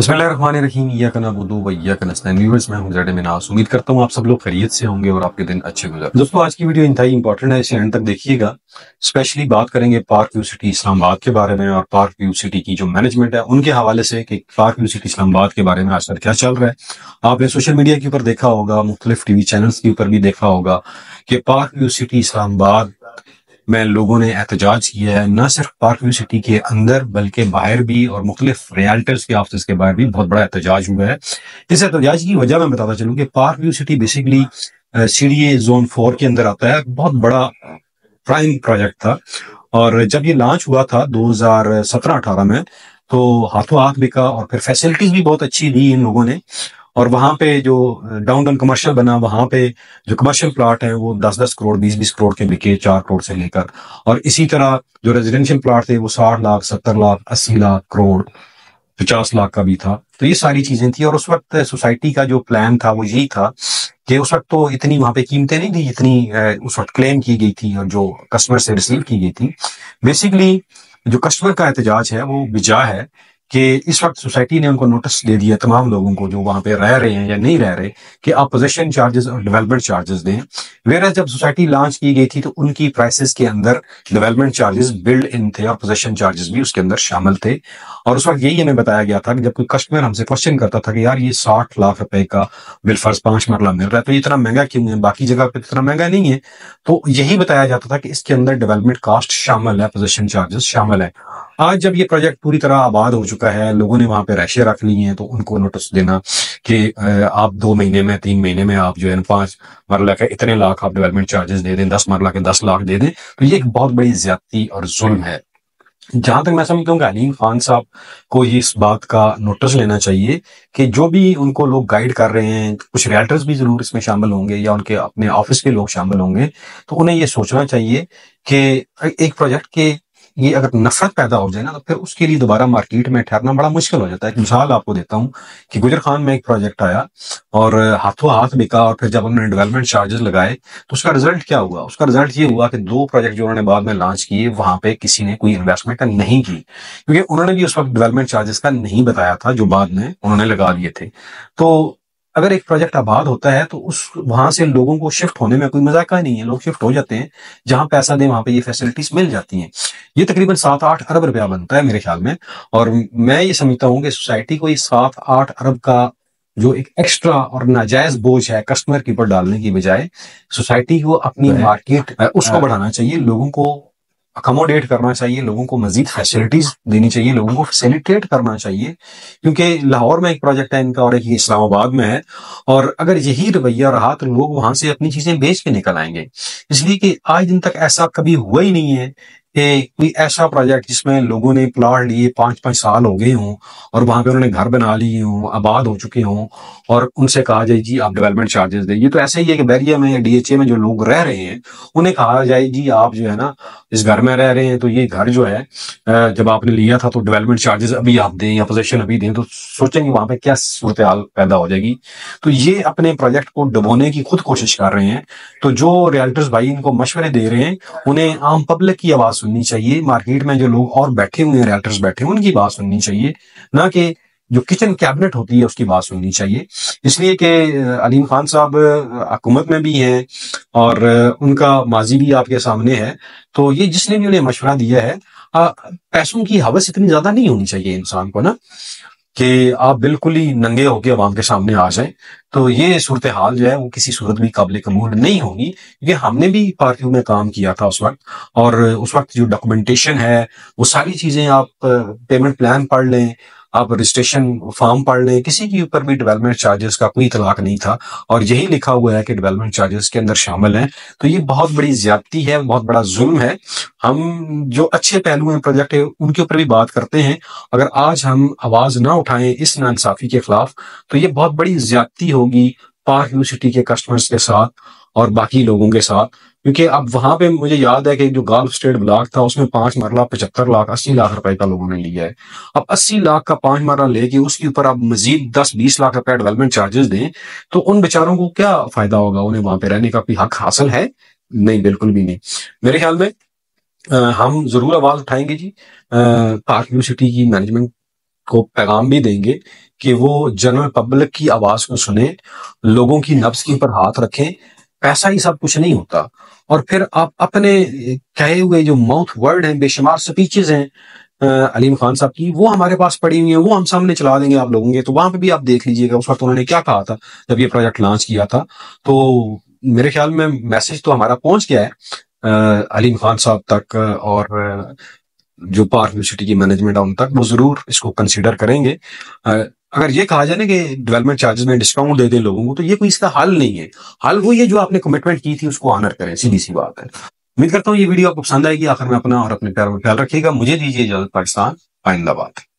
बिस्मिल्लाहिर्रहमानिर्रहीम। इय्याक नअबुदु व इय्याक नस्तईन। व्यूअर्स, मैं हूं ज़ैड मिनास। उम्मीद करता हूं आप सब लोग खैरियत से होंगे और आपके दिन अच्छे गुजर। दोस्तों, आज की वीडियो इंतहाई इंपॉर्टेंट है, इसे एंड तक देखिएगा। स्पेशली बात करेंगे पार्क व्यू सिटी इस्लामाबाद के बारे में और पार्क व्यू सिटी की जो मैनेजमेंट है उनके हवाले से कि पार्क व्यू सिटी इस्लामाबाद के बारे में आजकल क्या चल रहा है। आपने सोशल मीडिया के ऊपर देखा होगा, मुख्तलिफ टीवी चैनल्स के ऊपर भी देखा होगा कि पार्क व्यू सिटी इस्लामाबाद में लोगों ने एहतजाज किया है। न सिर्फ पार्क व्यू सिटी के अंदर बल्कि बाहर भी और मुख्तलिफ रियल्टर्स के ऑफिस के बाहर भी बहुत बड़ा एहतजाज हुआ है। इस एहतजाज की वजह मैं बताता चलूँ कि park view city basically CDA zone 4 के अंदर आता है। बहुत बड़ा प्राइम प्रोजेक्ट था और जब ये लॉन्च हुआ था 2017-18 में तो हाथों हाथ बिका और फिर फैसिलिटीज भी बहुत अच्छी दी इन लोगों ने। और वहां पे जो डाउनटाउन कमर्शियल बना, वहां पे जो कमर्शियल प्लॉट है वो 10-10 करोड़ 20-20 करोड़ के बिके, 4 करोड़ से लेकर। और इसी तरह जो रेजिडेंशियल प्लॉट थे वो 60 लाख 70 लाख 80 लाख करोड़ 50 लाख का भी था। तो ये सारी चीजें थी और उस वक्त सोसाइटी का जो प्लान था वो यही था कि उस वक्त तो इतनी वहां पे कीमतें नहीं थी जितनी उस वक्त क्लेम की गई थी और जो कस्टमर से रिसीव की गई थी। बेसिकली जो कस्टमर का एहतजाज है वो वजह है कि इस वक्त सोसाइटी ने उनको नोटिस दे दिया, तमाम लोगों को जो वहां पे रह रहे हैं या नहीं रह रहे, कि आप पोजेशन चार्जेस और डेवलपमेंट चार्जेस दें। वेयर जब सोसाइटी लॉन्च की गई थी तो उनकी प्राइसेस के अंदर डेवलपमेंट चार्जेस बिल्ड इन थे और पोजेशन चार्जेस भी उसके अंदर शामिल थे। और उस वक्त यही हमें बताया गया था कि जब कोई कस्टमर हमसे क्वेश्चन करता था कि यार ये 60 लाख रुपए का बिलफर्ज 5 मरला मिल रहा है तो ये इतना महंगा क्यों है, बाकी जगह पे इतना महंगा नहीं है। तो यही बताया जाता था कि इसके अंदर डेवलपमेंट कॉस्ट शामिल है, पोजेशन चार्जेस शामिल है। आज जब ये प्रोजेक्ट पूरी तरह आबाद हो चुका है, लोगों ने वहां पे रैशे रख ली हैं, तो उनको नोटिस देना कि आप 2 महीने में 3 महीने में आप जो है 5 मरला के इतने लाख आप डेवलपमेंट चार्जेस दे दें, 10 मरला के 10 लाख दे दें, तो ये एक बहुत बड़ी ज्यादती और जुल्म है। जहां तक मैं समझता हूँ कि अलीम खान साहब को ये इस बात का नोटिस लेना चाहिए कि जो भी उनको लोग गाइड कर रहे हैं, कुछ रियल्टर्स भी जरूर इसमें शामिल होंगे या उनके अपने ऑफिस के लोग शामिल होंगे, तो उन्हें ये सोचना चाहिए कि एक प्रोजेक्ट के ये अगर नफरत पैदा हो जाए ना तो फिर उसके लिए दोबारा मार्केट में ठहरना बड़ा मुश्किल हो जाता है। एक मिसाल आपको देता हूँ कि गुजर खान में एक प्रोजेक्ट आया और हाथों हाथ बिका और फिर जब उन्होंने डेवलपमेंट चार्जेस लगाए तो उसका रिजल्ट क्या हुआ? उसका रिजल्ट ये हुआ कि 2 प्रोजेक्ट जो उन्होंने बाद में लॉन्च किए वहां पे किसी ने कोई इन्वेस्टमेंट नहीं की, क्योंकि उन्होंने भी उस वक्त डेवलपमेंट चार्जेस का नहीं बताया था जो बाद में उन्होंने लगा लिए थे। तो अगर एक प्रोजेक्ट आबाद होता है तो उस वहां से लोगों को शिफ्ट होने में कोई मजाक नहीं है, लोग शिफ्ट हो जाते हैं। जहां पैसा दें वहां पे ये फैसिलिटीज मिल जाती हैं। ये तकरीबन 7-8 अरब रुपया बनता है मेरे ख्याल में। और मैं ये समझता हूँ कि सोसाइटी को ये 7-8 अरब का जो एक एक्स्ट्रा और नाजायज बोझ है कस्टमर के ऊपर डालने की बजाय सोसाइटी को अपनी मार्केट उसको बढ़ाना चाहिए, लोगों को अकोमोडेट करना चाहिए, लोगों को मजीद फैसिलिटीज देनी चाहिए, लोगों को फैसिलिटेट करना चाहिए। क्योंकि लाहौर में एक प्रोजेक्ट है इनका और एक इस्लामाबाद में है, और अगर यही रवैया रहा तो लोग वहां से अपनी चीजें बेच के निकल आएंगे। इसलिए कि आज दिन तक ऐसा कभी हुआ ही नहीं है कि कोई ऐसा प्रोजेक्ट जिसमें लोगों ने प्लॉट लिए 5-5 साल हो गए हों और वहां पे उन्होंने घर बना लिए हों, आबाद हो चुके हों, और उनसे कहा जाए जी आप डेवलपमेंट चार्जेस दें। ये तो ऐसे ही है कि बैरिया में या डीएचए में जो लोग रह रहे हैं उन्हें कहा जाए जी आप जो है ना इस घर में रह रहे हैं तो ये घर जो है जब आपने लिया था तो डेवलपमेंट चार्जेस अभी आप दें या पोजीशन अभी दें, तो सोचेंगे वहां पे क्या सूरत हाल पैदा हो जाएगी। तो ये अपने प्रोजेक्ट को डुबोने की खुद कोशिश कर रहे हैं। तो जो रियल्टर्स भाई इनको मशवरे दे रहे हैं उन्हें आम पब्लिक की आवाज सुननी चाहिए, मार्केट में जो लोग और बैठे हुए हैं रियल्टर्स बैठे हैं उनकी बात सुननी चाहिए, ना कि जो किचन कैबिनेट होती है उसकी बात सुननी चाहिए। इसलिए कि अलीम खान साहब हुकूमत में भी हैं और उनका माजी भी आपके सामने है। तो ये जिसने भी उन्हें मशवरा दिया है, पैसों की हवस इतनी ज्यादा नहीं होनी चाहिए इंसान को ना, कि आप बिल्कुल ही नंगे होकर अवाम के सामने आ जाएं। तो ये सूरत हाल जो है वो किसी सूरत भी काबिल कबूल नहीं होगी, क्योंकि हमने भी पार्टियों में काम किया था उस वक्त, और उस वक्त जो डॉक्यूमेंटेशन है वो सारी चीजें आप पेमेंट प्लान पढ़ लें, आप रजिस्ट्रेशन फॉर्म पढ़ लें, किसी के ऊपर भी डेवलपमेंट चार्जेस का कोई इतलाक नहीं था और यही लिखा हुआ है कि डेवलपमेंट चार्जेस के अंदर शामिल हैं। तो ये बहुत बड़ी ज्यादती है, बहुत बड़ा जुल्म है। हम जो अच्छे पहलू हैं प्रोजेक्ट है उनके ऊपर भी बात करते हैं। अगर आज हम आवाज ना उठाएं इस नाइंसाफी के खिलाफ तो ये बहुत बड़ी ज्यादती होगी पार्क व्यू सिटी के कस्टमर्स के साथ और बाकी लोगों के साथ। क्योंकि अब वहां पे मुझे याद है कि जो गाल्फ स्टेट ब्लॉक था उसमें 5 मरला 75 लाख 80 लाख रुपए का लोगों ने लिया है। अब 80 लाख का 5 मरला लेके उसके ऊपर आप मजीद 10-20 लाख रुपए डेवलपमेंट चार्जेस दें तो उन बेचारों को क्या फायदा होगा? उन्हें वहां पे रहने का कोई हक हासिल है? नहीं, बिल्कुल भी नहीं। मेरे ख्याल में हम जरूर आवाज उठाएंगे जी पार्क व्यू सिटी की मैनेजमेंट کو پیغام بھی دیں گے کہ وہ جنرل پبلک کی آواز کو سنیں، لوگوں کی نبض کے اوپر ہاتھ رکھیں. پیسہ ہی سب کچھ نہیں ہوتا. اور پھر آپ اپنے کہے ہوئے جو ماؤتھ ورڈ ہیں، بے شمار سپیچز ہیں علیم خان صاحب کی، وہ ہمارے پاس پڑی ہوئی ہیں، وہ ہم سامنے چلا دیں گے آپ لوگوں کے. تو وہاں پہ بھی آپ دیکھ لیجئے گا اس وقت انہوں نے کیا کہا تھا جب یہ پروجیکٹ لانچ کیا تھا. تو میرے خیال میں میسج تو ہمارا پہنچ گیا ہے علیم خان صاحب تک، اور جو پارک یونیورسٹی کی مینجمنٹ ہے ان تک، وہ ضرور اس کو کنسیڈر کریں گے. اگر یہ کہا جائے نا کہ ڈیولپمنٹ چارجز میں ڈسکاؤنٹ دے دیں لوگوں کو، تو یہ کوئی اس کا حل نہیں ہے. حل وہ یہ جو آپ نے کمٹمنٹ کی تھی اس کو آنر کریں، سیدھی سی بات ہے. امید کرتا ہوں یہ ویڈیو آپ کو پسند آئے گی. آخر میں اپنا اور اپنے پیاروں کا خیال رکھیے گا. مجھے دیجیے اجازت. پاکستان آئندہ باد.